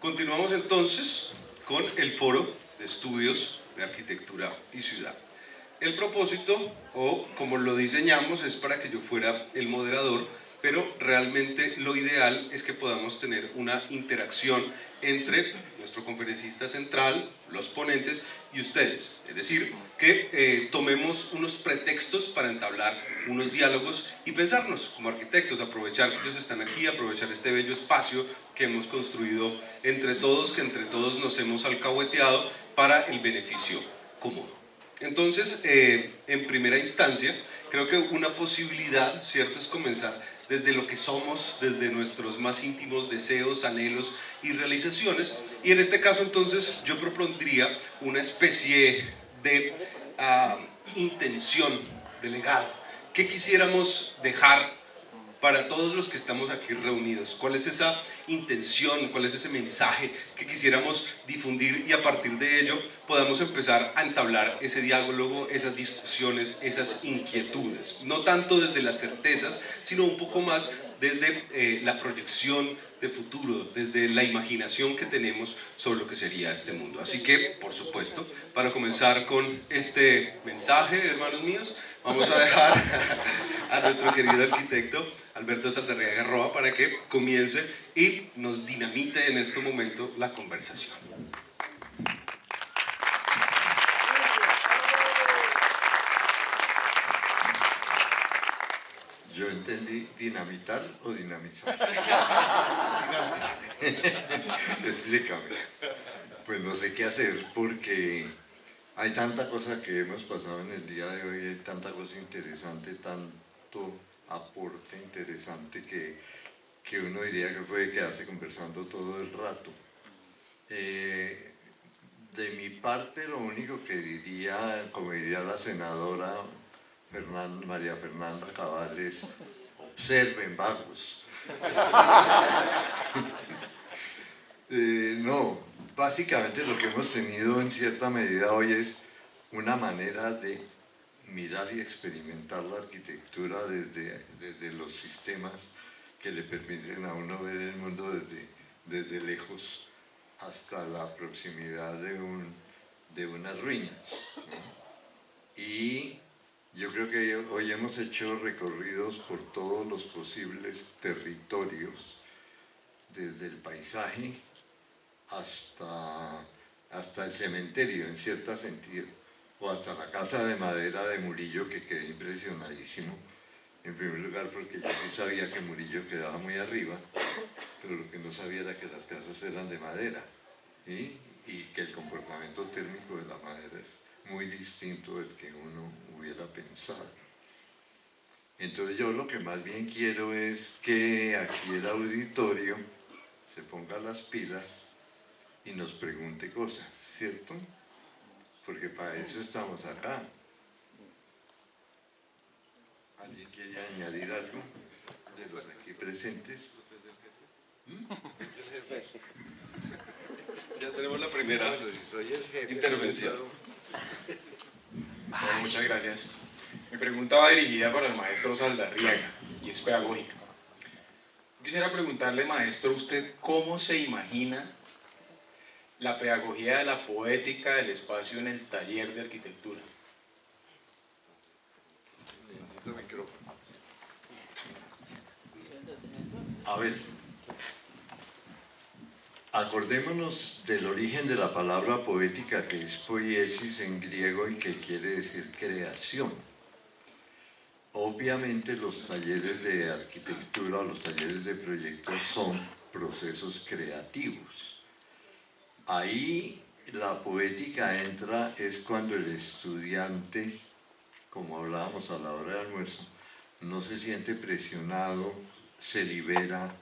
Continuamos entonces con el Foro de Estudios de Arquitectura y Ciudad. El propósito, o como lo diseñamos, es para que yo fuera el moderador, pero realmente lo ideal es que podamos tener una interacción entre nuestro conferencista central, los ponentes y ustedes. Es decir, que tomemos unos pretextos para entablar unos diálogos y pensarnos como arquitectos, aprovechar que ellos están aquí, aprovechar este bello espacio que hemos construido entre todos, que entre todos nos hemos alcahueteado para el beneficio común. Entonces, en primera instancia, creo que una posibilidad, ¿cierto?, es comenzar desde lo que somos, desde nuestros más íntimos deseos, anhelos y realizaciones. Y en este caso, entonces, yo propondría una especie de intención, de legado. ¿Qué quisiéramos dejar para todos los que estamos aquí reunidos? ¿Cuál es esa intención, cuál es ese mensaje que quisiéramos difundir y a partir de ello podamos empezar a entablar ese diálogo, esas discusiones, esas inquietudes? No tanto desde las certezas, sino un poco más desde la proyección de futuro, desde la imaginación que tenemos sobre lo que sería este mundo. Así que, por supuesto, para comenzar con este mensaje, hermanos míos, vamos a dejar a nuestro querido arquitecto Alberto Saldarriaga Roa para que comience y nos dinamite en este momento la conversación. Yo entendí dinamitar o dinamizar. Explícame. Pues no sé qué hacer porque hay tanta cosa que hemos pasado en el día de hoy, hay tanta cosa interesante, tanto aporte interesante que uno diría que puede quedarse conversando todo el rato. De mi parte, lo único que diría, como diría la senadora María Fernanda Cabal, es: observen, vagos. No, básicamente lo que hemos tenido en cierta medida hoy es una manera de mirar y experimentar la arquitectura desde los sistemas que le permiten a uno ver el mundo desde lejos hasta la proximidad de unas ruinas, ¿no? Y yo creo que hoy hemos hecho recorridos por todos los posibles territorios, desde el paisaje hasta el cementerio, en cierto sentido, o hasta la casa de madera de Murillo, que quedé impresionadísimo. En primer lugar, porque yo sí sabía que Murillo quedaba muy arriba, pero lo que no sabía era que las casas eran de madera, ¿sí? Y que el comportamiento térmico de la madera es muy distinto del que uno hubiera pensado. Entonces yo lo que más bien quiero es que aquí el auditorio se ponga las pilas y nos pregunte cosas, ¿cierto? Porque para eso estamos acá. ¿Alguien quiere añadir algo de los aquí presentes? ¿Usted es el jefe? ¿Usted es el jefe? Ya tenemos la primera si soy el jefe, intervención. Bueno, muchas gracias. Mi pregunta va dirigida para el maestro Saldarriaga y es pedagógica. Quisiera preguntarle, maestro, ¿usted cómo se imagina la pedagogía de la poética del espacio en el taller de arquitectura? Necesito micrófono. A ver, acordémonos del origen de la palabra poética, que es poiesis en griego y que quiere decir creación. Obviamente los talleres de arquitectura o los talleres de proyectos son procesos creativos. Ahí la poética entra es cuando el estudiante, como hablábamos a la hora del almuerzo, no se siente presionado, se libera,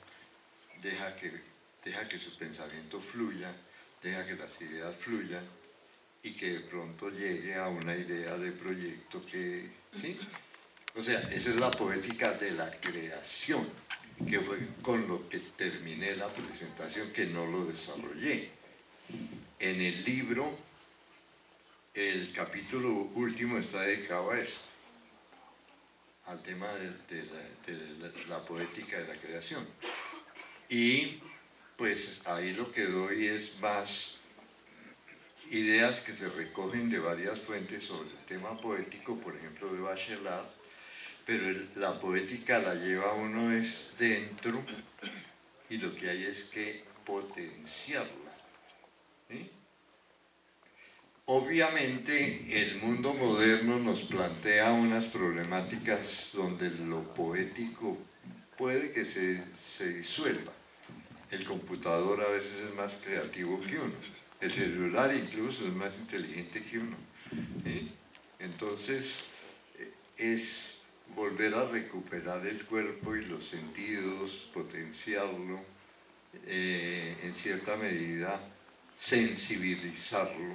deja que su pensamiento fluya, deja que las ideas fluyan y que de pronto llegue a una idea de proyecto que, ¿sí? O sea, esa es la poética de la creación, que fue con lo que terminé la presentación, que no lo desarrollé. En el libro, el capítulo último está dedicado a eso, al tema de la poética de la creación. Y pues ahí lo que doy es más ideas que se recogen de varias fuentes sobre el tema poético, por ejemplo de Bachelard, pero la poética la lleva uno es dentro y lo que hay es que potenciarla, ¿sí? Obviamente el mundo moderno nos plantea unas problemáticas donde lo poético puede que se disuelva. El computador a veces es más creativo que uno, el celular incluso es más inteligente que uno, ¿sí? Entonces es volver a recuperar el cuerpo y los sentidos, potenciarlo, en cierta medida sensibilizarlo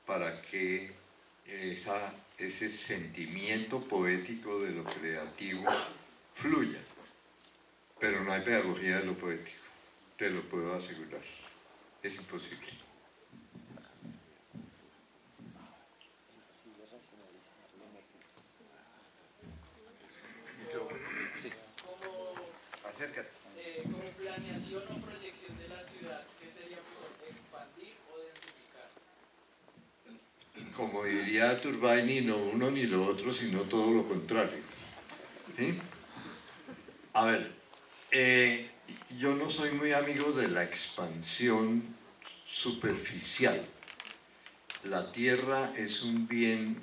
para que ese sentimiento poético de lo creativo fluya. Pero no hay pedagogía de lo poético, te lo puedo asegurar, es imposible. Acércate. Como planeación o proyección de la ciudad, ¿qué sería mejor, expandir o densificar? Como diría Turbay, no uno ni lo otro, sino todo lo contrario. ¿Sí? A ver, yo no soy muy amigo de la expansión superficial. La tierra es un bien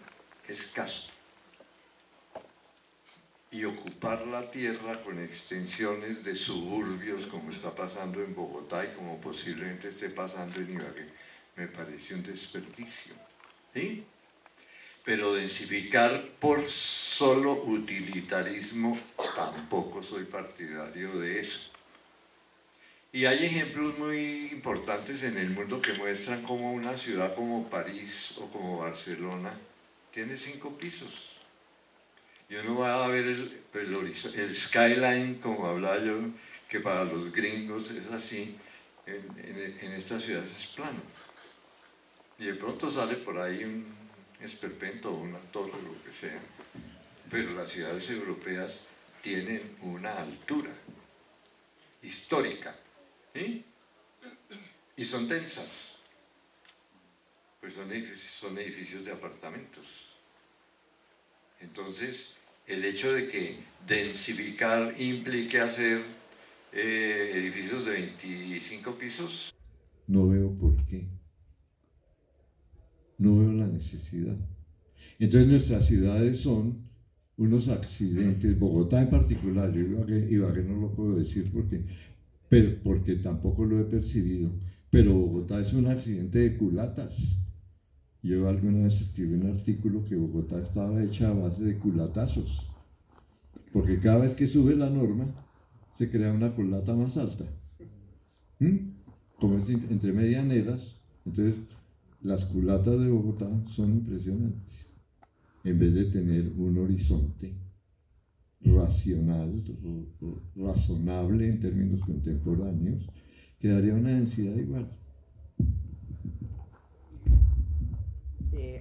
escaso. Y ocupar la tierra con extensiones de suburbios, como está pasando en Bogotá y como posiblemente esté pasando en Ibagué, me parece un desperdicio, ¿sí? Pero densificar por solo utilitarismo, tampoco soy partidario de eso. Y hay ejemplos muy importantes en el mundo que muestran cómo una ciudad como París o como Barcelona tiene 5 pisos. Y uno va a ver el skyline, como hablaba yo, que para los gringos es así, en estas ciudades es plano. Y de pronto sale por ahí un esperpento o una torre, lo que sea. Pero las ciudades europeas tienen una altura histórica, ¿sí? Y son densas, pues son edificios de apartamentos. Entonces, el hecho de que densificar implique hacer edificios de 25 pisos, no veo por qué. No veo la necesidad. Entonces nuestras ciudades son unos accidentes, Bogotá en particular, yo Ibagué no lo puedo decir porque tampoco lo he percibido, pero Bogotá es un accidente de culatas. Yo alguna vez escribí un artículo que Bogotá estaba hecha a base de culatazos, porque cada vez que sube la norma se crea una culata más alta, como es entre medianeras. Entonces las culatas de Bogotá son impresionantes. En vez de tener un horizonte racional, razonable en términos contemporáneos, quedaría una densidad igual.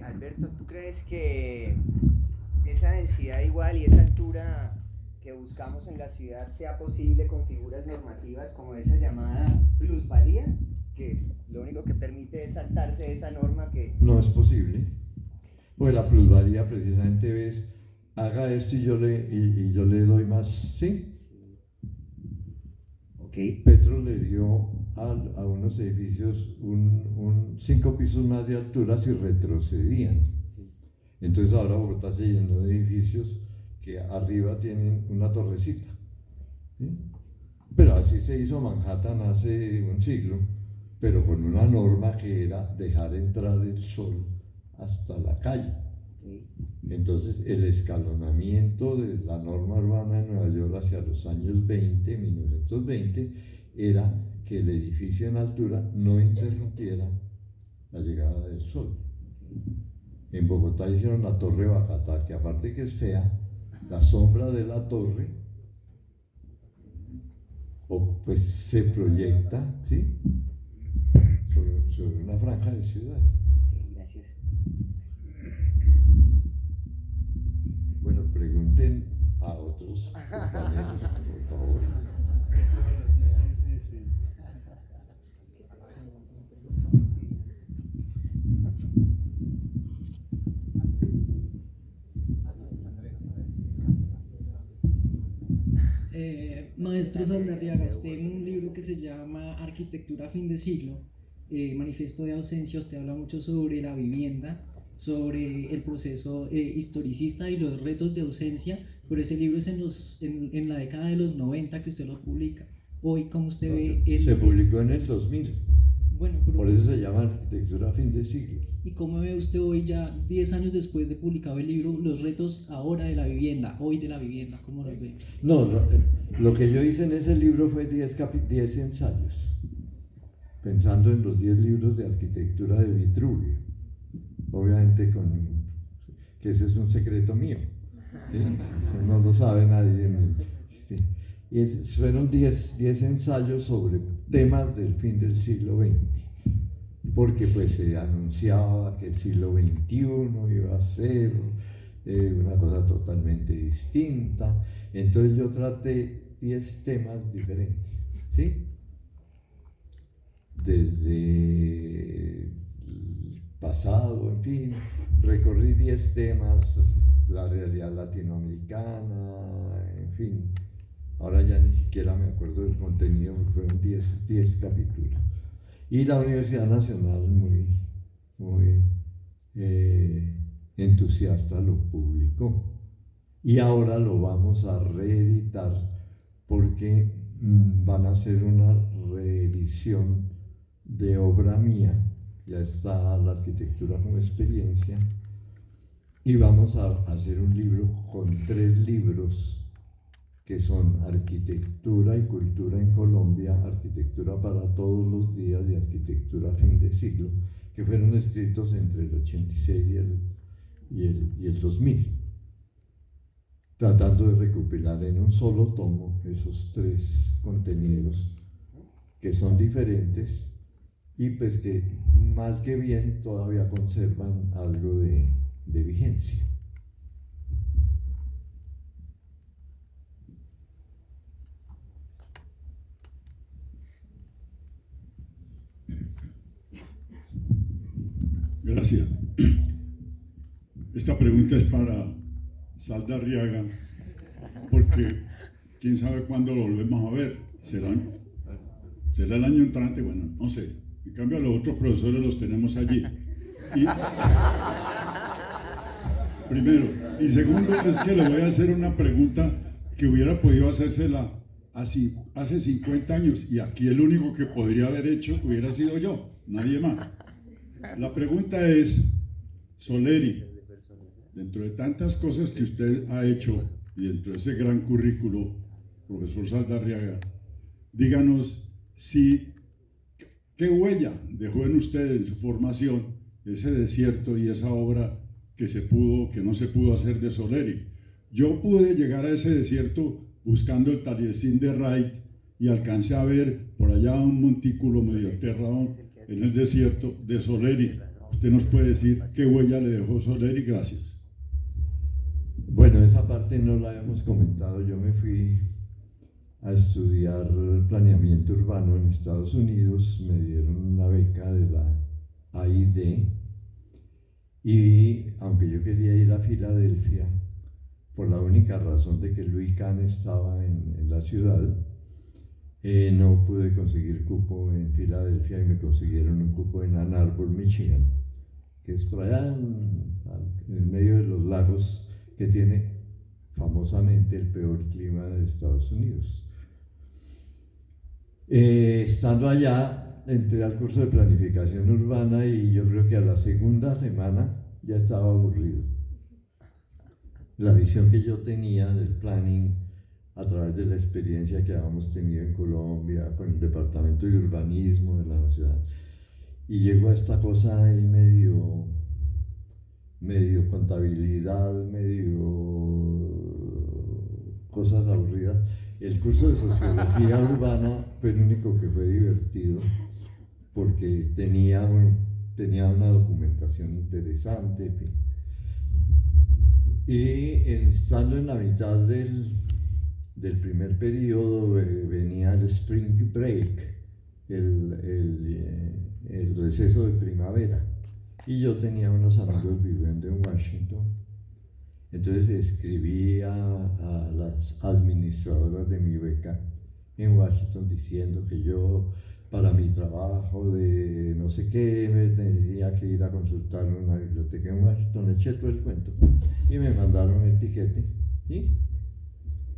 Alberto, ¿tú crees que esa densidad igual y esa altura que buscamos en la ciudad sea posible con figuras normativas como esa llamada plusvalía, que lo único que permite es saltarse de esa norma que... No es posible, pues la plusvalía precisamente es, haga esto y yo le doy más, ¿sí? Okay. Petro le dio a unos edificios 5 pisos más de altura si retrocedían. Sí. Entonces ahora Bogotá se llenó de edificios que arriba tienen una torrecita, ¿sí? Pero así se hizo Manhattan hace un siglo, pero con una norma que era dejar entrar el sol hasta la calle. Entonces el escalonamiento de la norma urbana de Nueva York hacia los años 1920, era que el edificio en altura no interrumpiera la llegada del sol. En Bogotá hicieron la Torre Bacatá, que aparte que es fea, la sombra de la torre pues se proyecta, ¿sí?, sobre una franja de ciudad. Gracias. Bueno, pregunten a otros compañeros, por favor. Maestro Saldarriaga, usted en un libro que se llama Arquitectura Fin de Siglo, Manifiesto de Ausencia, usted habla mucho sobre la vivienda, sobre el proceso historicista y los retos de ausencia, pero ese libro es en la década de los 90 que usted lo publica. Hoy, ¿cómo usted ve el...? Se publicó en el 2000, bueno, pero, por eso se llama Arquitectura Fin de Siglo. ¿y cómo ve usted hoy, ya 10 años después de publicado el libro, los retos ahora de la vivienda, hoy de la vivienda? ¿Cómo los ve? No, lo que yo hice en ese libro fue 10 ensayos, pensando en los 10 libros de arquitectura de Vitruvio, obviamente que ese es un secreto mío, ¿sí? No lo sabe nadie. ¿Sí? Y fueron 10 ensayos sobre temas del fin del siglo XX, porque pues se anunciaba que el siglo XXI iba a ser una cosa totalmente distinta. Entonces yo traté 10 temas diferentes, ¿sí? Desde el pasado, en fin, recorrí 10 temas, la realidad latinoamericana, en fin. Ahora ya ni siquiera me acuerdo del contenido, porque fueron 10 capítulos. Y la Universidad Nacional, muy entusiasta, lo publicó. Y ahora lo vamos a reeditar porque van a hacer una reedición de obra mía. Ya está la arquitectura como experiencia. Y vamos a hacer un libro con 3 libros que son Arquitectura y Cultura en Colombia, Arquitectura para todos los días y Arquitectura Fin de Siglo, que fueron escritos entre el 86 y el 2000, tratando de recopilar en un solo tomo esos 3 contenidos que son diferentes y pues que mal que bien todavía conservan algo de vigencia. Gracias. Esta pregunta es para Saldarriaga, porque quién sabe cuándo lo volvemos a ver. ¿Será el año entrante? Bueno, no sé. En cambio, a los otros profesores los tenemos allí. Primero. Y segundo, es que le voy a hacer una pregunta que hubiera podido hacérsela hace 50 años, y aquí el único que podría haber hecho hubiera sido yo, nadie más. La pregunta es, Soleri, dentro de tantas cosas que usted ha hecho y dentro de ese gran currículo, profesor Saldarriaga, díganos qué huella dejó en usted en su formación ese desierto y esa obra que no se pudo hacer de Soleri. Yo pude llegar a ese desierto buscando el Taliesin de Wright y alcancé a ver por allá un montículo medio aterrado en el desierto de Soleri. ¿Usted nos puede decir qué huella le dejó Soleri? Gracias. Bueno, esa parte no la hemos comentado. Yo me fui a estudiar planeamiento urbano en Estados Unidos, me dieron una beca de la AID y aunque yo quería ir a Filadelfia, por la única razón de que Louis Kahn estaba en la ciudad, no pude conseguir cupo en Filadelfia y me consiguieron un cupo en Ann Arbor, Michigan, que es por allá en el medio de los lagos, que tiene famosamente el peor clima de Estados Unidos. Estando allá, entré al curso de planificación urbana y yo creo que a la segunda semana ya estaba aburrido. La visión que yo tenía del planning a través de la experiencia que habíamos tenido en Colombia con el departamento de urbanismo de la ciudad, y llegó a esta cosa ahí medio contabilidad, medio cosas aburridas. El curso de sociología urbana fue el único que fue divertido porque tenía una documentación interesante, en fin. Y estando en la mitad del primer periodo venía el Spring Break, el receso de primavera, y yo tenía unos amigos viviendo en Washington Entonces escribí a las administradoras de mi beca en Washington diciendo que yo, para mi trabajo de no sé qué, me tenía que ir a consultar en una biblioteca en Washington, eché todo el cuento y me mandaron el tiquete, ¿sí?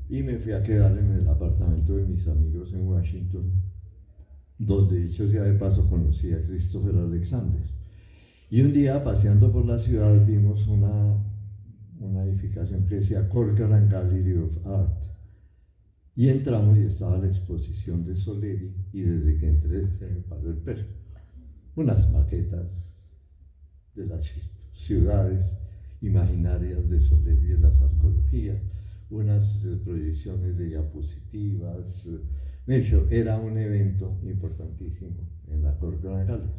Y me fui a quedar en el apartamento de mis amigos en Washington, donde dicho sea de paso conocí a Christopher Alexander. Y un día paseando por la ciudad vimos una edificación que decía Corcoran Gallery of Art. Y entramos y estaba la exposición de Soleri y desde que entré se me paró el pelo. Unas maquetas de las ciudades imaginarias de Soleri, de las arqueologías, unas proyecciones de diapositivas. De hecho, era un evento importantísimo en la Corcoran Gallery.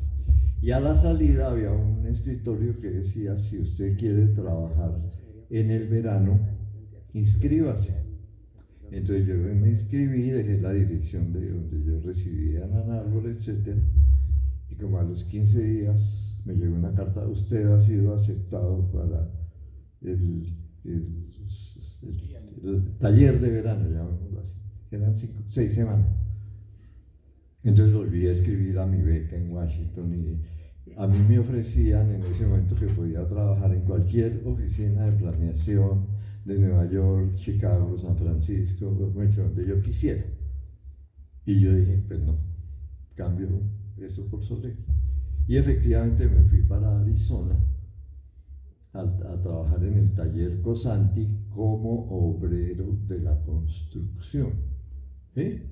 Y a la salida había un escritorio que decía, si usted quiere trabajar en el verano, inscríbase. Entonces yo me inscribí, dejé la dirección de donde yo residía en Ann Arbor, etc. Y como a los 15 días me llegó una carta, usted ha sido aceptado para el taller de verano, llamémoslo así. Eran 6 semanas. Entonces volví a escribir a mi beca en Washington y a mí me ofrecían en ese momento que podía trabajar en cualquier oficina de planeación de Nueva York, Chicago, San Francisco, donde yo quisiera. Y yo dije, pues no, cambio eso por Soleri. Y efectivamente me fui para Arizona a trabajar en el taller Cosanti como obrero de la construcción. ¿Sí?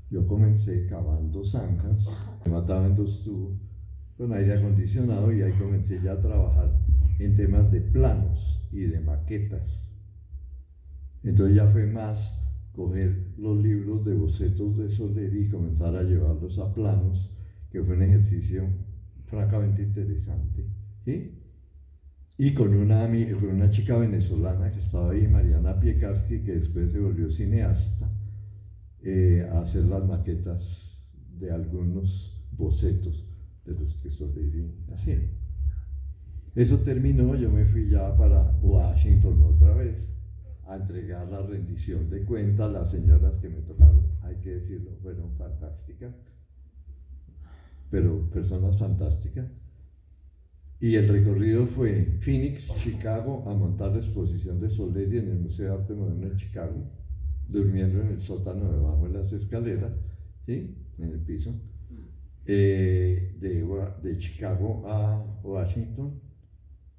Yo comencé cavando zanjas, me mataban 2 tubos con aire acondicionado y ahí comencé ya a trabajar en temas de planos y de maquetas. Entonces ya fue más coger los libros de bocetos de Soleri y comenzar a llevarlos a planos, que fue un ejercicio francamente interesante. ¿Sí? Y con una chica venezolana que estaba ahí, Mariana Piekarski, que después se volvió cineasta, a hacer las maquetas de algunos bocetos de los que Soleri hacía. Eso terminó, yo me fui ya para Washington otra vez a entregar la rendición de cuentas. Las señoras que me tocaron, hay que decirlo, fueron fantásticas, pero personas fantásticas. Y el recorrido fue Phoenix, Chicago, a montar la exposición de Soleri en el Museo de Arte Moderno de Chicago, durmiendo en el sótano debajo de las escaleras, ¿sí? En el piso, de Chicago a Washington,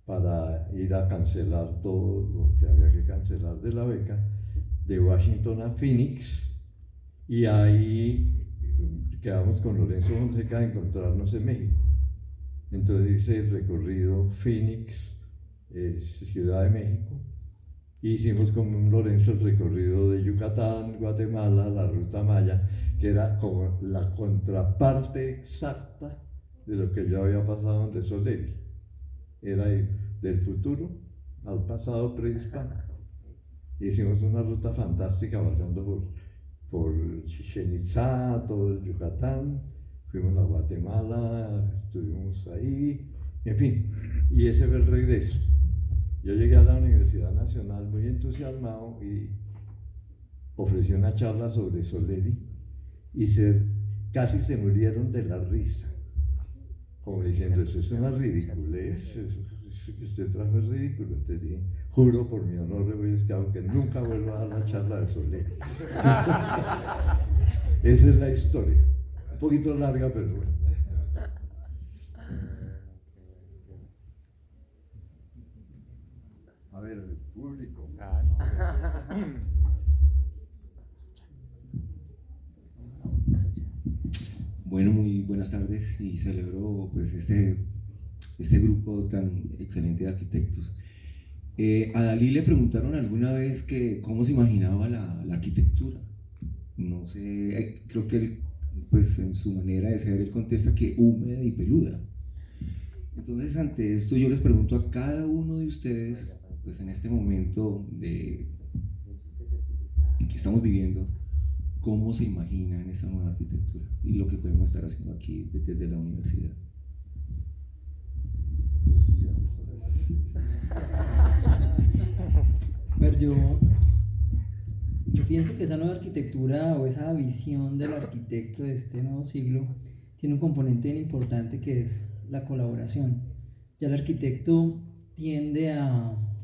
para ir a cancelar todo lo que había que cancelar de la beca, de Washington a Phoenix, y ahí quedamos con Lorenzo Fonseca a encontrarnos en México. Entonces hice el recorrido Phoenix, Ciudad de México. Hicimos con Lorenzo el recorrido de Yucatán, Guatemala, la Ruta Maya, que era como la contraparte exacta de lo que yo había pasado en Soleri. Era ir del futuro al pasado prehispánico. Hicimos una ruta fantástica pasando por Chichén Itzá, todo el Yucatán. Fuimos a Guatemala, estuvimos ahí, en fin, y ese fue el regreso. Yo llegué a la Universidad Nacional muy entusiasmado y ofrecí una charla sobre Soleri y casi se murieron de la risa, como diciendo, eso es una ridiculez, eso que usted trajo es ridículo. Entonces dije, juro por mi honor de Boy Scout que nunca vuelvo a dar la charla de Soleri. Esa es la historia. Un poquito larga, pero bueno. A ver, el público. Bueno, muy buenas tardes y celebro pues este grupo tan excelente de arquitectos. A Dalí le preguntaron alguna vez que cómo se imaginaba la arquitectura. No sé, creo que él, pues en su manera de ser, él contesta que húmeda y peluda. Entonces, ante esto yo les pregunto a cada uno de ustedes, pues en este momento que estamos viviendo, ¿cómo se imaginan esta nueva arquitectura y lo que podemos estar haciendo aquí desde la universidad? ver, yo pienso que esa nueva arquitectura o esa visión del arquitecto de este nuevo siglo tiene un componente bien importante que es la colaboración. Ya el arquitecto tiende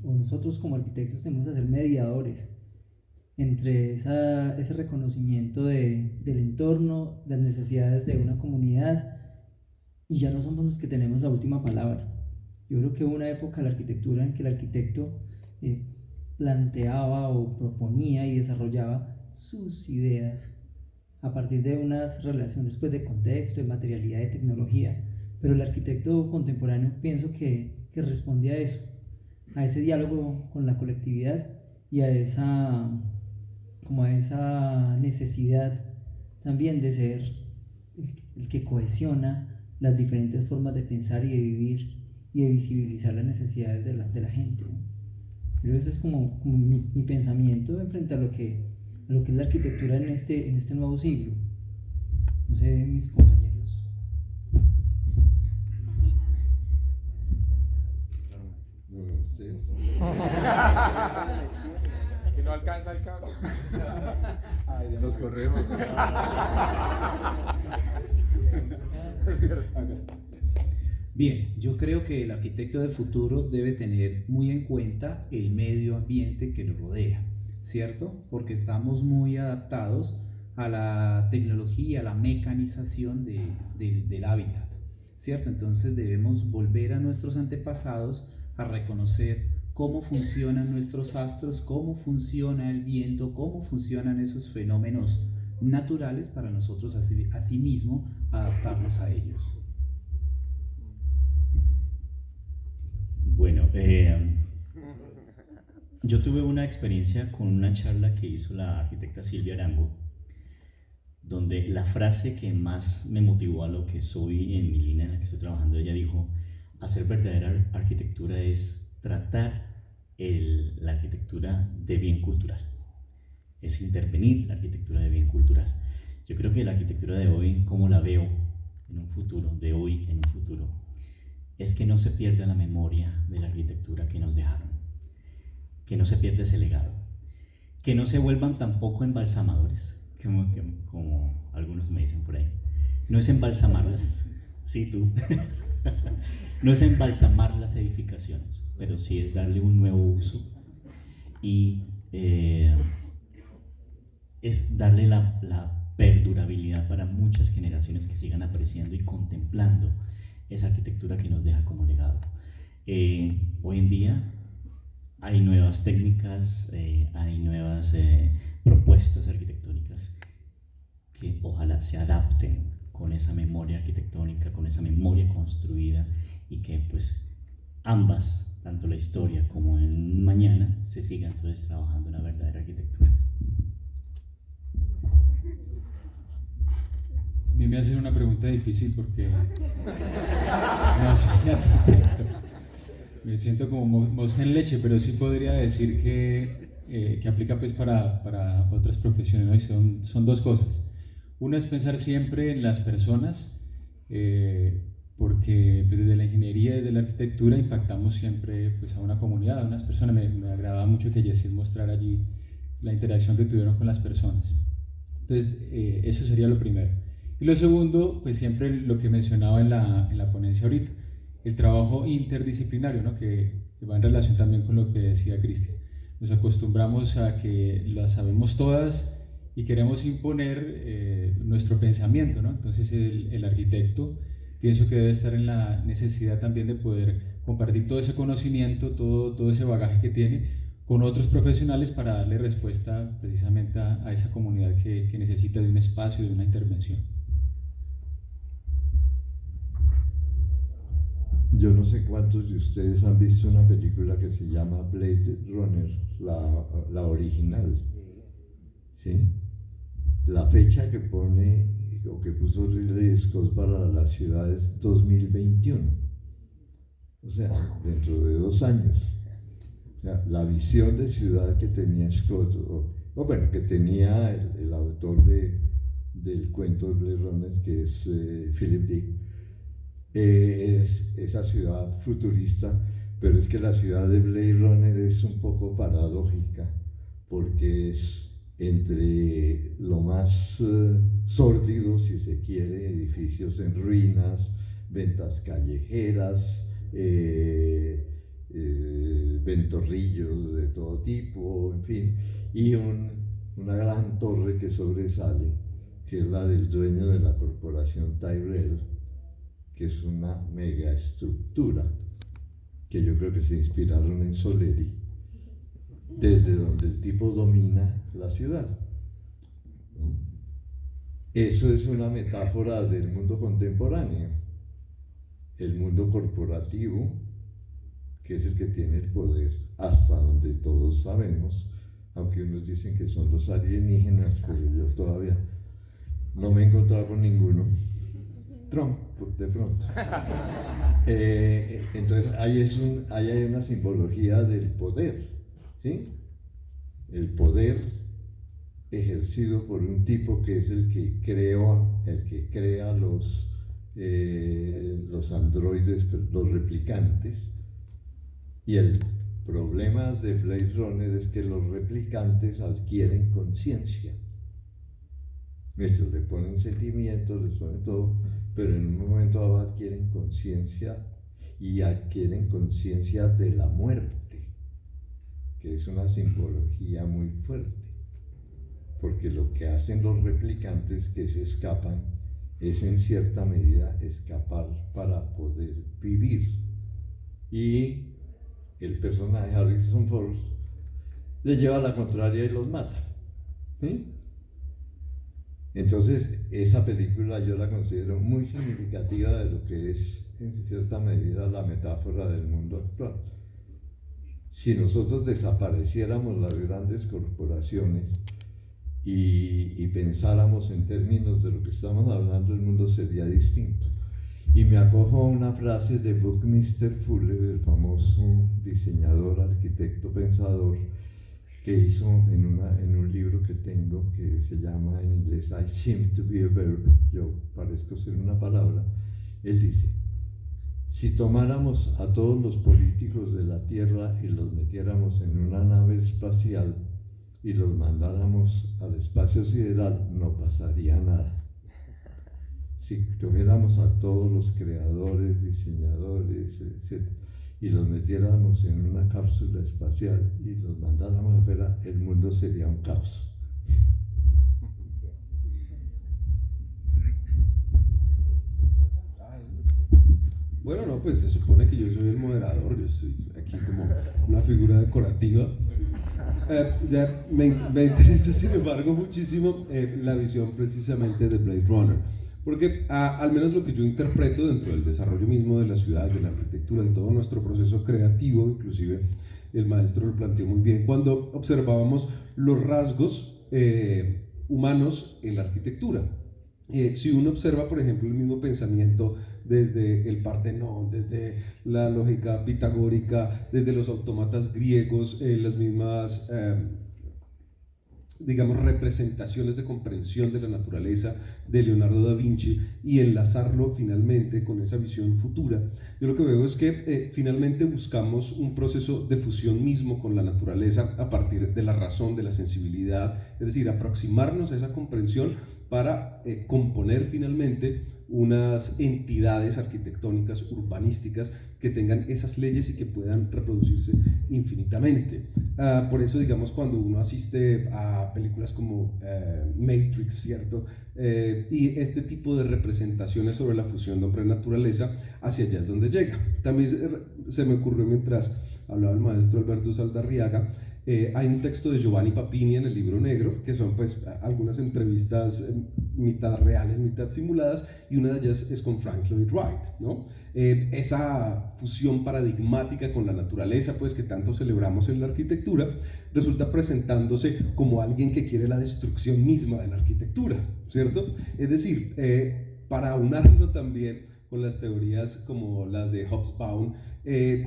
o nosotros como arquitectos tenemos que ser mediadores entre ese reconocimiento del entorno, de las necesidades de una comunidad, y ya no somos los que tenemos la última palabra. Yo creo que hubo una época de la arquitectura en que el arquitecto planteaba o proponía y desarrollaba sus ideas a partir de unas relaciones pues, de contexto, de materialidad, de tecnología, pero el arquitecto contemporáneo pienso que responde a eso, a ese diálogo con la colectividad y a esa necesidad también de ser el que cohesiona las diferentes formas de pensar y de vivir y de visibilizar las necesidades de la gente, ¿no? Pero eso es como mi pensamiento en frente a lo que es la arquitectura en este nuevo siglo. No sé, mis compañeros. Que no alcanza el cable. Ay, ya Nos corremos. Bien, yo creo que el arquitecto del futuro debe tener muy en cuenta el medio ambiente que lo rodea, ¿cierto? Porque estamos muy adaptados a la tecnología, a la mecanización del hábitat, ¿cierto? Entonces debemos volver a nuestros antepasados a reconocer cómo funcionan nuestros astros, cómo funciona el viento, cómo funcionan esos fenómenos naturales para nosotros asimismo adaptarnos a ellos. Bueno, yo tuve una experiencia con una charla que hizo la arquitecta Silvia Arango, donde la frase que más me motivó a lo que soy en mi línea en la que estoy trabajando, ella dijo: hacer verdadera arquitectura es tratar la arquitectura de bien cultural, es intervenir la arquitectura de bien cultural. Yo creo que la arquitectura de hoy, como la veo en un futuro, de hoy en un futuro, es que no se pierda la memoria de la arquitectura que nos dejaron, que no se pierda ese legado, que no se vuelvan tampoco embalsamadores, como algunos me dicen por ahí. No es embalsamarlas, sí tú, no es embalsamar las edificaciones, pero sí es darle un nuevo uso y es darle la perdurabilidad para muchas generaciones que sigan apreciando y contemplando esa arquitectura que nos deja como legado. Hoy en día hay nuevas técnicas, hay nuevas propuestas arquitectónicas que ojalá se adapten con esa memoria arquitectónica, con esa memoria construida, y que pues ambas, tanto la historia como en mañana, se sigan entonces trabajando una verdadera arquitectura. A mí me hacen una pregunta difícil porque no soy arquitecto. Me siento como mosca en leche, pero sí podría decir que aplica pues para otras profesiones, ¿no? Y son dos cosas. Una es pensar siempre en las personas, porque pues, desde la ingeniería, desde la arquitectura, impactamos siempre pues, a una comunidad, a unas personas. Me agradaba mucho que Jessie mostrara allí la interacción que tuvieron con las personas. Entonces, eso sería lo primero. Y lo segundo, pues siempre lo que mencionaba en la ponencia ahorita, el trabajo interdisciplinario, ¿no? que va en relación también con lo que decía Cristian. Nos acostumbramos a que las sabemos todas y queremos imponer nuestro pensamiento, ¿no? Entonces el arquitecto pienso que debe estar en la necesidad también de poder compartir todo ese conocimiento, todo ese bagaje que tiene con otros profesionales para darle respuesta precisamente a esa comunidad que necesita de un espacio, de una intervención. Yo no sé cuántos de ustedes han visto una película que se llama Blade Runner, la original, ¿sí? La fecha que pone o que puso Ridley Scott para la ciudad es 2021, o sea, dentro de 2 años. O sea, la visión de ciudad que tenía Scott, o bueno, que tenía el autor del cuento de Blade Runner, que es Philip Dick, es esa ciudad futurista, pero es que la ciudad de Blade Runner es un poco paradójica, porque es entre lo más sórdido, si se quiere, edificios en ruinas, ventas callejeras, ventorrillos de todo tipo, en fin, y una gran torre que sobresale, que es la del dueño de la corporación Tyrell, que es una mega estructura, que yo creo que se inspiraron en Soleri, desde donde el tipo domina la ciudad. Eso es una metáfora del mundo contemporáneo, el mundo corporativo, que es el que tiene el poder, hasta donde todos sabemos, aunque unos dicen que son los alienígenas, pero yo todavía no me he encontrado con ninguno. Trump, de pronto. Entonces ahí hay una simbología del poder, ¿sí? El poder ejercido por un tipo que es el que crea los androides, los replicantes, y el problema de Blade Runner es que los replicantes adquieren conciencia. Eso, le ponen sentimientos, les ponen todo, pero en un momento dado adquieren conciencia, y adquieren conciencia de la muerte, que es una simbología muy fuerte, porque lo que hacen los replicantes que se escapan es en cierta medida escapar para poder vivir, y el personaje Harrison Ford le lleva a la contraria y los mata, ¿sí? Entonces, esa película yo la considero muy significativa de lo que es, en cierta medida, la metáfora del mundo actual. Si nosotros desapareciéramos las grandes corporaciones y pensáramos en términos de lo que estamos hablando, el mundo sería distinto. Y me acojo a una frase de Buckminster Fuller, el famoso diseñador, arquitecto, pensador, que hizo en un libro que tengo que se llama en inglés I Seem to Be a Verb, yo parezco ser una palabra. Él dice: si tomáramos a todos los políticos de la Tierra y los metiéramos en una nave espacial y los mandáramos al espacio sideral, no pasaría nada. Si cogiéramos a todos los creadores, diseñadores, etc., y los metiéramos en una cápsula espacial y los mandáramos afuera, el mundo sería un caos. Bueno, no, pues se supone que yo soy el moderador, yo soy aquí como una figura decorativa. Ya me interesa, sin embargo, muchísimo la visión precisamente de Blade Runner. Porque al menos lo que yo interpreto dentro del desarrollo mismo de las ciudades, de la arquitectura, de todo nuestro proceso creativo, inclusive el maestro lo planteó muy bien, cuando observábamos los rasgos humanos en la arquitectura. Si uno observa, por ejemplo, el mismo pensamiento desde el Partenón, desde la lógica pitagórica, desde los autómatas griegos, las mismas digamos, representaciones de comprensión de la naturaleza de Leonardo da Vinci, y enlazarlo finalmente con esa visión futura, yo lo que veo es que finalmente buscamos un proceso de fusión mismo con la naturaleza a partir de la razón, de la sensibilidad, es decir, aproximarnos a esa comprensión para componer finalmente unas entidades arquitectónicas, urbanísticas, que tengan esas leyes y que puedan reproducirse infinitamente. Por eso, digamos, cuando uno asiste a películas como Matrix, ¿cierto? Y este tipo de representaciones sobre la fusión de hombre-naturaleza, hacia allá es donde llega. También se me ocurrió mientras hablaba el maestro Alberto Saldarriaga, hay un texto de Giovanni Papini en el Libro Negro, que son pues algunas entrevistas mitad reales, mitad simuladas, y una de ellas es con Frank Lloyd Wright, ¿no? Esa fusión paradigmática con la naturaleza, pues que tanto celebramos en la arquitectura, resulta presentándose como alguien que quiere la destrucción misma de la arquitectura, ¿cierto? Es decir, para unarlo también con las teorías como las de Hobsbawm,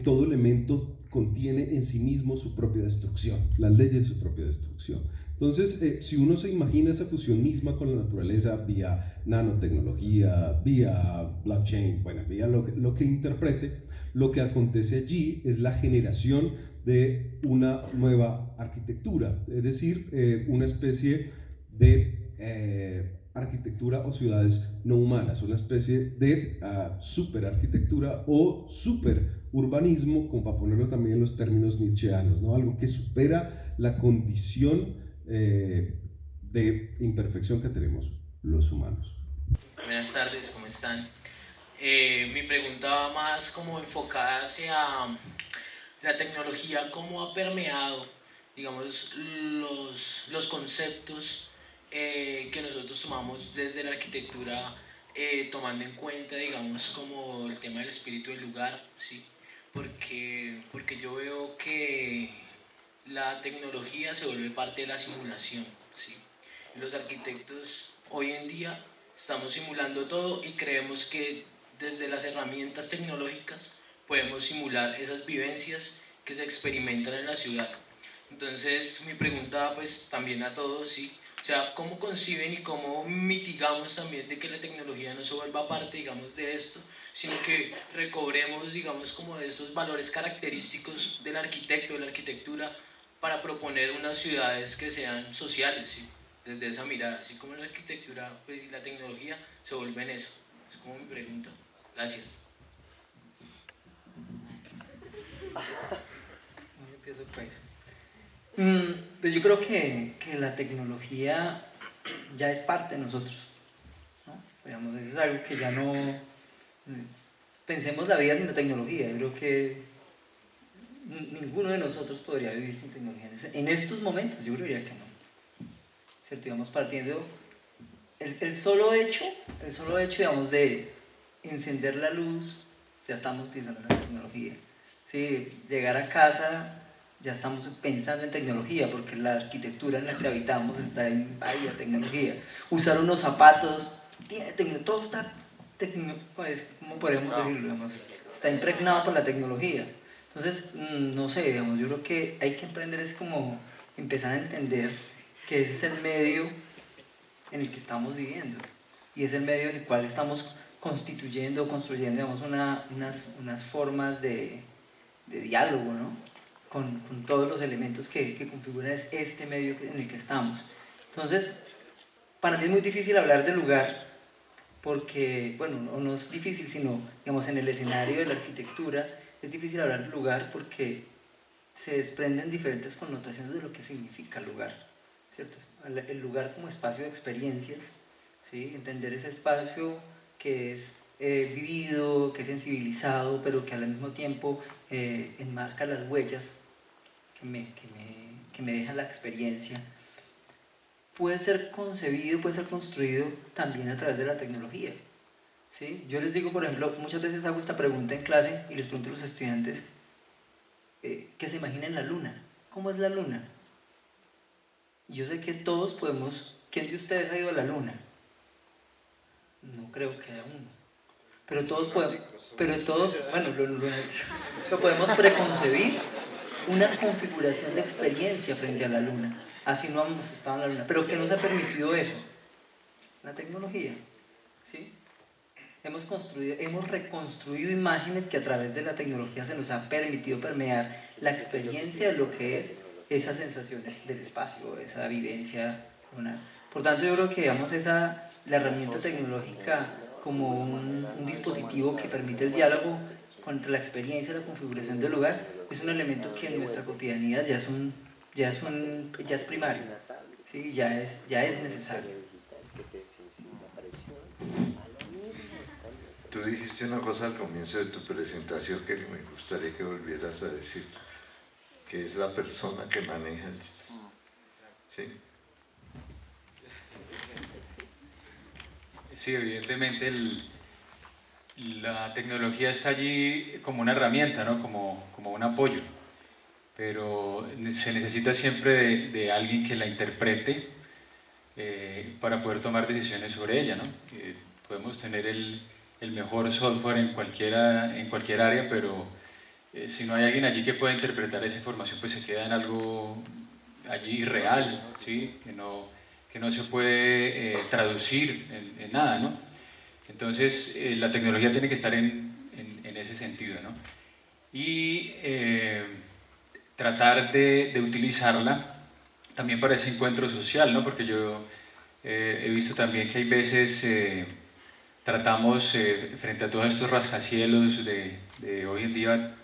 todo elemento contiene en sí mismo su propia destrucción, las leyes de su propia destrucción. Entonces, si uno se imagina esa fusión misma con la naturaleza vía nanotecnología, vía blockchain, bueno, vía lo que interprete, lo que acontece allí es la generación de una nueva arquitectura, es decir, una especie de arquitectura o ciudades no humanas, una especie de superarquitectura o superurbanismo, como para ponerlos también en los términos nietzscheanos, ¿no? Algo que supera la condición de imperfección que tenemos los humanos. Buenas tardes, ¿cómo están? Mi pregunta va más como enfocada hacia la tecnología, cómo ha permeado, digamos, los conceptos que nosotros tomamos desde la arquitectura, tomando en cuenta, digamos, como el tema del espíritu del lugar, ¿sí? Porque yo veo que la tecnología se vuelve parte de la simulación, ¿sí? Y los arquitectos hoy en día estamos simulando todo y creemos que desde las herramientas tecnológicas podemos simular esas vivencias que se experimentan en la ciudad. Entonces mi pregunta pues también a todos, ¿sí? O sea, ¿cómo conciben y cómo mitigamos también de que la tecnología no se vuelva parte, digamos, de esto, sino que recobremos, digamos, como de esos valores característicos del arquitecto, de la arquitectura, para proponer unas ciudades que sean sociales, ¿sí? Desde esa mirada, así como la arquitectura pues, y la tecnología se vuelven eso? Es como mi pregunta. Gracias. Empiezo pues. Pues yo creo que la tecnología ya es parte de nosotros, ¿no? Digamos, eso es algo que ya no... Pensemos la vida sin la tecnología. Yo creo que ninguno de nosotros podría vivir sin tecnología. En estos momentos yo creería que no. ¿Cierto? Digamos, partiendo... El solo hecho, digamos, de encender la luz, ya estamos utilizando la tecnología. Sí, llegar a casa, ya estamos pensando en tecnología, porque la arquitectura en la que habitamos está en vaya tecnología. Usar unos zapatos, todo está, pues, ¿cómo podemos decirlo? Digamos, está impregnado por la tecnología. Entonces, no sé, digamos, yo creo que hay que emprender es como empezar a entender que ese es el medio en el que estamos viviendo y es el medio en el cual estamos construyendo, digamos, unas formas de diálogo, ¿no? Con todos los elementos que configuran este medio en el que estamos. Entonces, para mí es muy difícil hablar de lugar porque, bueno, no es difícil, sino, digamos, en el escenario de la arquitectura es difícil hablar de lugar porque se desprenden diferentes connotaciones de lo que significa lugar, ¿cierto? El lugar como espacio de experiencias, ¿sí? Entender ese espacio que es vivido, que es sensibilizado, pero que al mismo tiempo enmarca las huellas que me deja la experiencia, puede ser concebido, puede ser construido también a través de la tecnología, ¿sí? Yo les digo, por ejemplo, muchas veces hago esta pregunta en clase y les pregunto a los estudiantes que se imaginen la luna. ¿Cómo es la luna? Yo sé que todos podemos... ¿Quién de ustedes ha ido a la luna? No creo que haya uno. Pero todos podemos... Bueno, lo podemos preconcebir una configuración de experiencia frente a la luna. Así no hemos estado en la luna. ¿Pero qué nos ha permitido eso? La tecnología, ¿sí? Hemos reconstruido imágenes que a través de la tecnología se nos ha permitido permear la experiencia de lo que es esas sensaciones del espacio, esa vivencia. Por tanto, yo creo que digamos la herramienta tecnológica como un dispositivo que permite el diálogo entre la experiencia y la configuración del lugar es un elemento que en nuestra cotidianidad ya es primario, ¿sí? ya es necesario. Tú dijiste una cosa al comienzo de tu presentación que me gustaría que volvieras a decir, que es la persona que maneja el... ¿Sí? Sí, evidentemente la tecnología está allí como una herramienta, ¿no? como un apoyo, pero se necesita siempre de alguien que la interprete para poder tomar decisiones sobre ella, ¿no? Podemos tener el mejor software en cualquier área, pero si no hay alguien allí que pueda interpretar esa información, pues se queda en algo allí real, ¿sí? que no se puede traducir en nada, ¿no? Entonces la tecnología tiene que estar en ese sentido, ¿no? Y tratar de utilizarla también para ese encuentro social, ¿no? Porque yo he visto también que hay veces tratamos frente a todos estos rascacielos de hoy en día,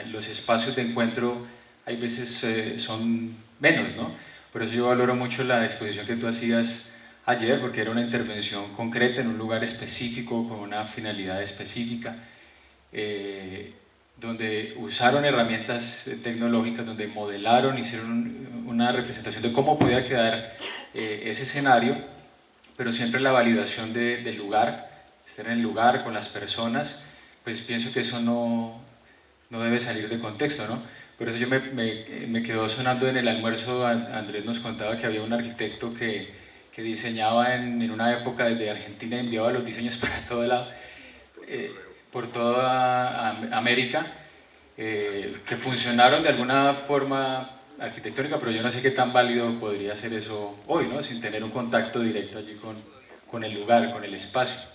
los espacios de encuentro hay veces son menos, ¿no? Por eso yo valoro mucho la exposición que tú hacías ayer, porque era una intervención concreta en un lugar específico, con una finalidad específica, donde usaron herramientas tecnológicas, donde modelaron, hicieron una representación de cómo podía quedar ese escenario, pero siempre la validación del lugar, estar en el lugar con las personas, pues pienso que eso no debe salir de contexto, ¿no? Por eso yo me quedó sonando en el almuerzo, Andrés nos contaba que había un arquitecto que diseñaba en una época desde Argentina, enviaba los diseños para todo lado, por toda América, que funcionaron de alguna forma arquitectónica, pero yo no sé qué tan válido podría ser eso hoy, ¿no? Sin tener un contacto directo allí con el lugar, con el espacio.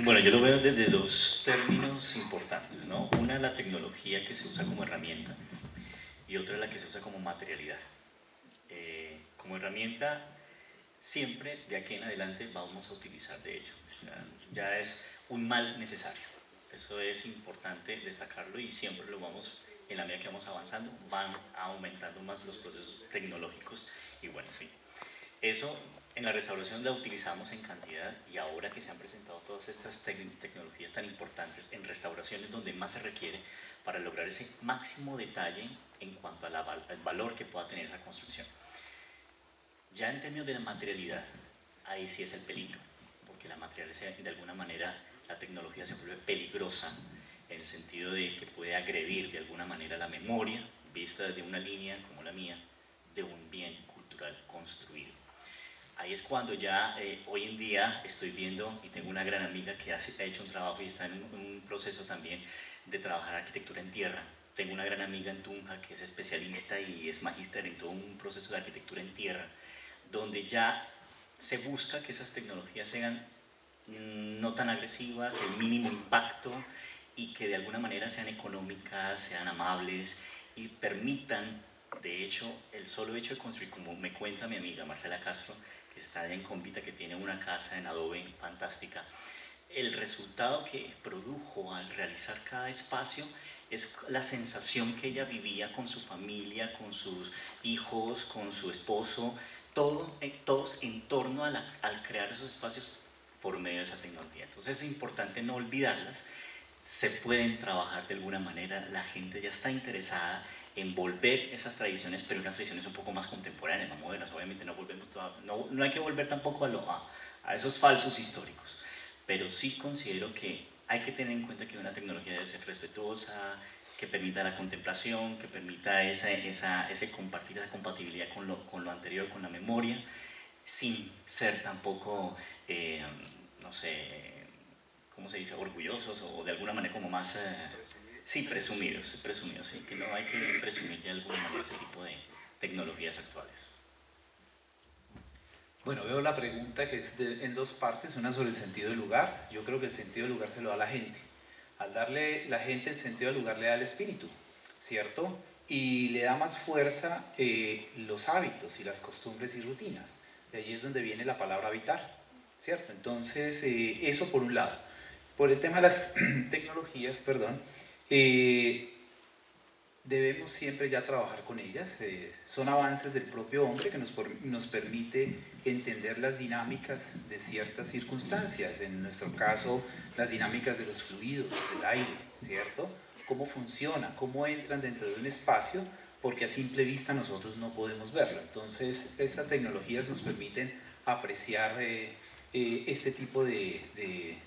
Bueno, yo lo veo desde dos términos importantes, ¿no? Una, la tecnología que se usa como herramienta, y otra, la que se usa como materialidad. Como herramienta, siempre de aquí en adelante vamos a utilizar de ello. Ya es un mal necesario. Eso es importante destacarlo y siempre lo vamos, en la medida que vamos avanzando, van aumentando más los procesos tecnológicos y bueno, en fin. Eso en la restauración la utilizamos en cantidad y ahora que se han presentado todas estas tecnologías tan importantes en restauraciones donde más se requiere para lograr ese máximo detalle en cuanto al valor que pueda tener esa construcción. Ya en términos de la materialidad, ahí sí es el peligro, porque la materialidad de alguna manera, la tecnología se vuelve peligrosa en el sentido de que puede agredir de alguna manera la memoria vista desde una línea como la mía de un bien cultural construido. Ahí es cuando ya hoy en día estoy viendo, y tengo una gran amiga que ha hecho un trabajo y está en un proceso también de trabajar arquitectura en tierra. Tengo una gran amiga en Tunja que es especialista y es magíster en todo un proceso de arquitectura en tierra, donde ya se busca que esas tecnologías sean no tan agresivas, el mínimo impacto y que de alguna manera sean económicas, sean amables y permitan, de hecho, el solo hecho de construir, como me cuenta mi amiga Marcela Castro, que está allá en Convita, que tiene una casa en adobe fantástica, el resultado que produjo al realizar cada espacio es la sensación que ella vivía con su familia, con sus hijos, con su esposo, todos en torno al crear esos espacios por medio de esa tecnología. Entonces es importante no olvidarlas, se pueden trabajar de alguna manera, la gente ya está interesada en volver esas tradiciones, pero unas tradiciones un poco más contemporáneas, más modernas. Obviamente no hay que volver tampoco a esos falsos históricos, pero sí considero que hay que tener en cuenta que una tecnología debe ser respetuosa, que permita la contemplación, que permita ese compartir, esa compatibilidad con lo anterior, con la memoria, sin ser tampoco, no sé, ¿cómo se dice?, orgullosos o de alguna manera como más, sí, presumidos, sí, que no hay que presumir de alguna manera ese tipo de tecnologías actuales. Bueno, veo la pregunta que es en dos partes, una sobre el sentido del lugar. Yo creo que el sentido del lugar se lo da a la gente. Al darle la gente el sentido del lugar le da el espíritu, ¿cierto? Y le da más fuerza los hábitos y las costumbres y rutinas. De allí es donde viene la palabra habitar, ¿cierto? Entonces, eso por un lado. Por el tema de las tecnologías, debemos siempre ya trabajar con ellas. Son avances del propio hombre que nos permite entender las dinámicas de ciertas circunstancias. En nuestro caso, las dinámicas de los fluidos, del aire, ¿cierto? Cómo funciona, cómo entran dentro de un espacio, porque a simple vista nosotros no podemos verlo. Entonces, estas tecnologías nos permiten apreciar este tipo de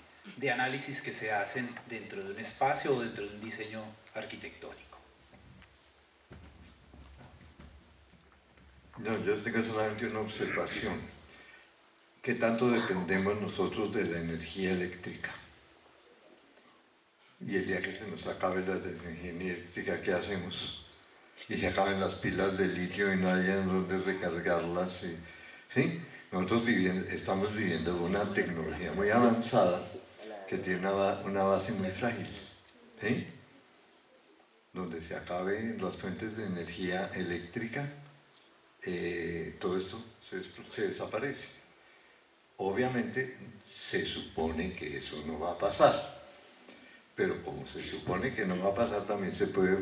análisis que se hacen dentro de un espacio o dentro de un diseño arquitectónico. No, yo tengo solamente una observación. ¿Qué tanto dependemos nosotros de la energía eléctrica? Y el día que se nos acabe la energía eléctrica, ¿qué hacemos? Y se acaben las pilas de litio y no haya dónde recargarlas. ¿Sí? Nosotros estamos viviendo una tecnología muy avanzada que tiene una base muy frágil. ¿Sí? Donde se acaben las fuentes de energía eléctrica, todo esto se desaparece. Obviamente se supone que eso no va a pasar, pero como se supone que no va a pasar, también se puede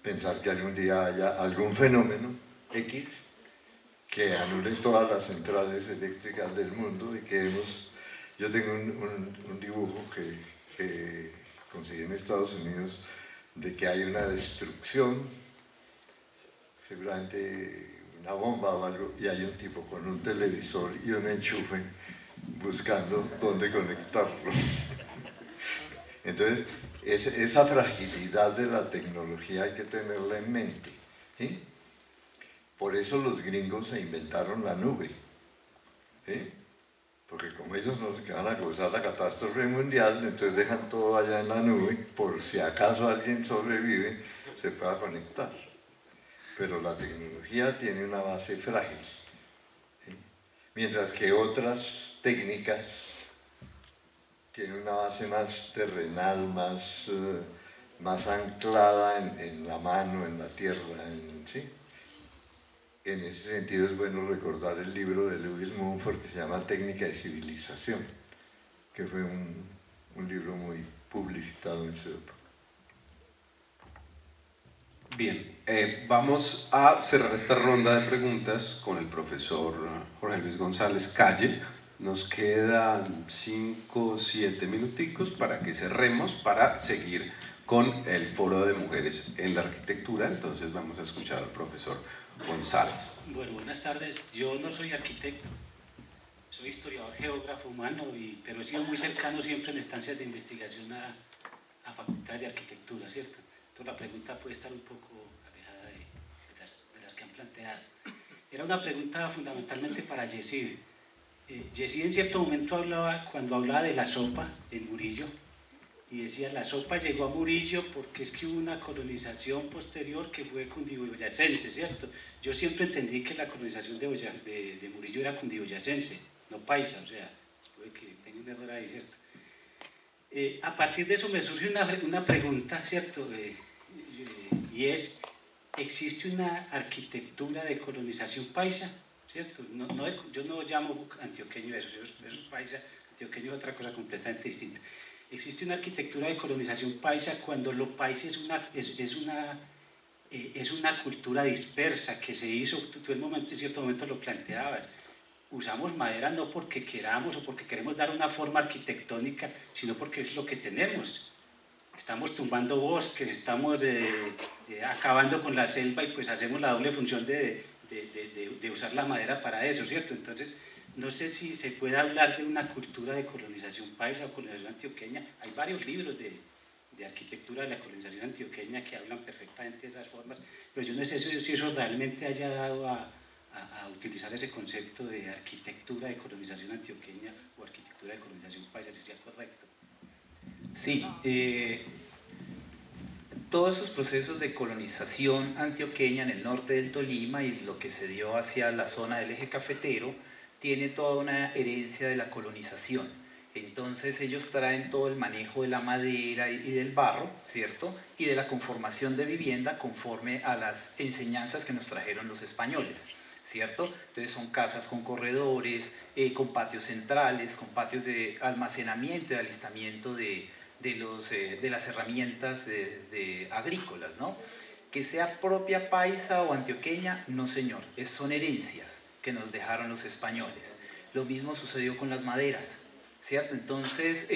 pensar que algún día haya algún fenómeno X que anule todas las centrales eléctricas del mundo y que yo tengo un dibujo que conseguí en Estados Unidos de que hay una destrucción, seguramente una bomba o algo, y hay un tipo con un televisor y un enchufe buscando dónde conectarlo. Entonces, esa fragilidad de la tecnología hay que tenerla en mente. ¿Sí? Por eso los gringos se inventaron la nube. ¿Sí? Porque como ellos no se van a causar la catástrofe mundial, entonces dejan todo allá en la nube, por si acaso alguien sobrevive, se pueda conectar. Pero la tecnología tiene una base frágil. ¿Sí? Mientras que otras técnicas tienen una base más terrenal, más anclada en la mano, en la tierra. ¿Sí? En ese sentido es bueno recordar el libro de Lewis Mumford que se llama Técnica de Civilización, que fue un libro muy publicitado en su época. Bien, vamos a cerrar esta ronda de preguntas con el profesor Jorge Luis González Calle. Nos quedan 5 o 7 minuticos para que cerremos, para seguir con el Foro de Mujeres en la Arquitectura. Entonces vamos a escuchar al profesor González. Bueno, buenas tardes. Yo no soy arquitecto, soy historiador, geógrafo humano, pero he sido muy cercano siempre en estancias de investigación a facultades de arquitectura, ¿cierto? Entonces la pregunta puede estar un poco alejada de las que han planteado. Era una pregunta fundamentalmente para Yesid. Yesid en cierto momento cuando hablaba de la sopa en Murillo, y decía, la sopa llegó a Murillo porque es que hubo una colonización posterior que fue cundiboyacense, ¿cierto? Yo siempre entendí que la colonización de Murillo era cundiboyacense, no paisa, o sea, puede que tenga un error ahí, ¿cierto? A partir de eso me surge una pregunta, ¿cierto? Y es, ¿existe una arquitectura de colonización paisa? ¿Cierto? Yo no llamo antioqueño eso es paisa, antioqueño es otra cosa completamente distinta. Existe una arquitectura de colonización paisa cuando lo paisa es una cultura dispersa que se hizo, tú en cierto momento lo planteabas. Usamos madera no porque queramos o porque queremos dar una forma arquitectónica, sino porque es lo que tenemos. Estamos tumbando bosques, estamos acabando con la selva y pues hacemos la doble función de usar la madera para eso, ¿cierto? Entonces, no sé si se puede hablar de una cultura de colonización paisa o colonización antioqueña. Hay varios libros de arquitectura de la colonización antioqueña que hablan perfectamente de esas formas, pero yo no sé si eso realmente haya dado a utilizar ese concepto de arquitectura de colonización antioqueña o arquitectura de colonización paisa, si sea correcto. Sí, todos esos procesos de colonización antioqueña en el norte del Tolima y lo que se dio hacia la zona del eje cafetero tiene toda una herencia de la colonización. Entonces ellos traen todo el manejo de la madera y del barro, ¿cierto? Y de la conformación de vivienda conforme a las enseñanzas que nos trajeron los españoles, ¿cierto? Entonces son casas con corredores, con patios centrales, con patios de almacenamiento y alistamiento de las herramientas agrícolas, ¿no? Que sea propia paisa o antioqueña, no señor, son herencias que nos dejaron los españoles. Lo mismo sucedió con las maderas, ¿cierto? Entonces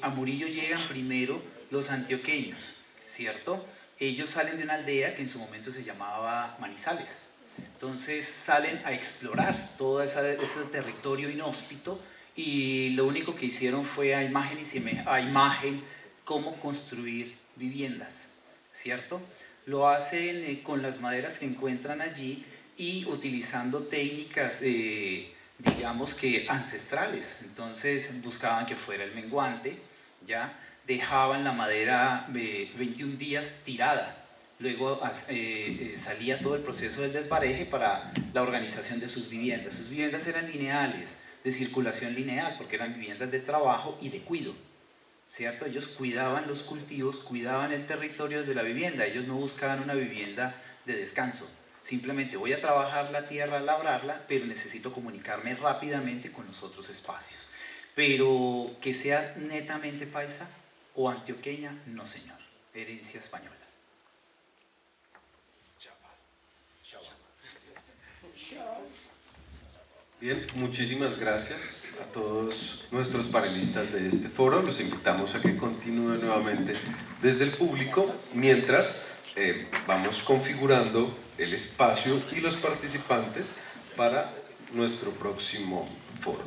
a Murillo llegan primero los antioqueños, ¿cierto? Ellos salen de una aldea que en su momento se llamaba Manizales. Entonces salen a explorar todo ese territorio inhóspito y lo único que hicieron fue a imagen cómo construir viviendas, ¿cierto? Lo hacen con las maderas que encuentran allí y utilizando técnicas, digamos que ancestrales. Entonces buscaban que fuera el menguante, ¿ya? dejaban la madera 21 días tirada. Luego salía todo el proceso del desbaraje para la organización de sus viviendas. Sus viviendas eran lineales, de circulación lineal, porque eran viviendas de trabajo y de cuido, ¿cierto? Ellos cuidaban los cultivos, cuidaban el territorio desde la vivienda. Ellos no buscaban una vivienda de descanso. Simplemente voy a trabajar la tierra, a labrarla, pero necesito comunicarme rápidamente con los otros espacios. Pero que sea netamente paisa o antioqueña, no señor, herencia española. Bien, muchísimas gracias a todos nuestros panelistas de este foro. Los invitamos a que continúen nuevamente desde el público mientras vamos configurando el espacio y los participantes para nuestro próximo foro.